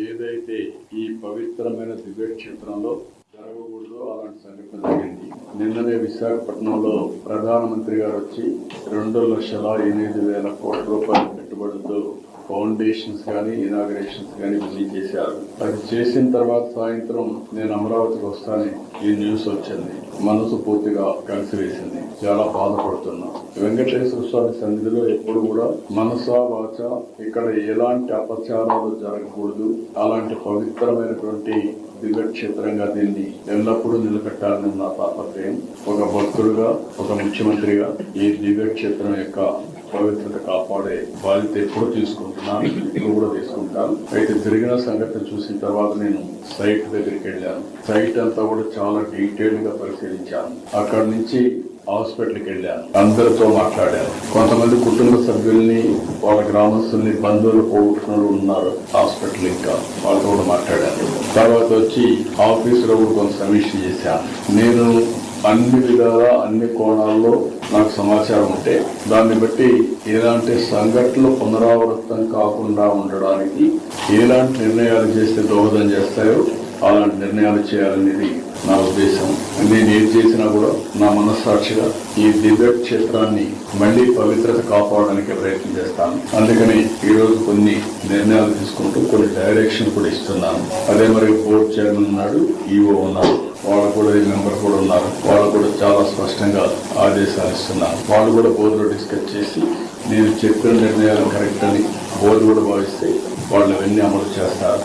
ఏదైతే ఈ పవిత్రమైన దివ్యక్షేత్రంలో జరగకూడదు అలాంటి సంఘటన జరిగింది. నిన్ననే విశాఖపట్నంలో ప్రధానమంత్రి గారు వచ్చి 2,08,000 కోట్ల రూపాయల పెట్టుబడులతో ఫౌండేషన్స్ కానీ ఇనాగ్రేషన్స్ కానీ విజిట్ చేశారు. అది చేసిన తర్వాత సాయంత్రం నేను అమరావతికి వస్తానే ఈ న్యూస్ వచ్చింది. మనసు పూర్తిగా కలిసివేసింది. చాలా బాధపడుతున్నా. వెంకటేశ్వర స్వామి సన్నిధిలో ఎప్పుడు కూడా మనసా వాచ ఇక్కడ ఎలాంటి అపచారాలు జరగకూడదు, అలాంటి పవిత్రమైనటువంటి దివ్యక్షేత్రంగా దీన్ని ఎల్లప్పుడూ నిలబెట్టాలని నా తాపత్రయం. ఒక భక్తుడుగా, ఒక ముఖ్యమంత్రిగా ఈ దివ్యక్షేత్రం యొక్క పవిత్రత కాపాడే బాధ్యత ఎప్పుడు తీసుకుంటున్నాను, ఇప్పుడు కూడా తీసుకుంటాను. అయితే జరిగిన సంఘటన చూసిన తర్వాత నేను సైట్ దగ్గరికి వెళ్ళాను. సైట్ అంతా కూడా చాలా డీటెయిల్ గా పరిశీలించాను. అక్కడి నుంచి హాస్పిటల్కి వెళ్ళాను. అందరితో మాట్లాడాను. కొంతమంది కుటుంబ సభ్యుల్ని, వాళ్ళ గ్రామస్తుల్ని, బంధువులు పోగొట్టుకున్న ఉన్నారు హాస్పిటల్. ఇంకా వాళ్ళతో కూడా మాట్లాడాను. తర్వాత వచ్చి ఆఫీసులో కూడా కొంత సమీక్ష చేశాను. నేను అన్ని విధాలా అన్ని కోణాల్లో నాకు సమాచారం ఉంటే దాన్ని బట్టి ఎలాంటి సంఘటనలు పునరావృతం కాకుండా ఉండడానికి ఎలాంటి నిర్ణయాలు చేస్తే దోహదం చేస్తాయో అలాంటి నిర్ణయాలు చేయాలనేది నా ఉద్దేశం. నేను ఏం చేసినా కూడా నా మనస్సాక్షిగా ఈ దివ్య క్షేత్రాన్ని మళ్లీ పవిత్రత కాపాడడానికి ప్రయత్నం చేస్తాను. అందుకని ఈ రోజు కొన్ని నిర్ణయాలు తీసుకుంటూ కొన్ని డైరెక్షన్ కూడా ఇస్తున్నాను. అదే మరి బోర్డు చైర్మన్ ఉన్నాడు, ఈఓ ఉన్నారు, వాళ్ళు కూడా ఈ మెంబర్ కూడా ఉన్నారు. వాళ్ళు కూడా చాలా స్పష్టంగా ఆదేశాలు ఇస్తున్నారు. వాళ్ళు కూడా బోర్డులో డిస్కస్ చేసి నేను చెప్పిన నిర్ణయాలు కరెక్ట్ అని బోర్డు కూడా భావిస్తే వాళ్ళు అవన్నీ అమలు చేస్తారు.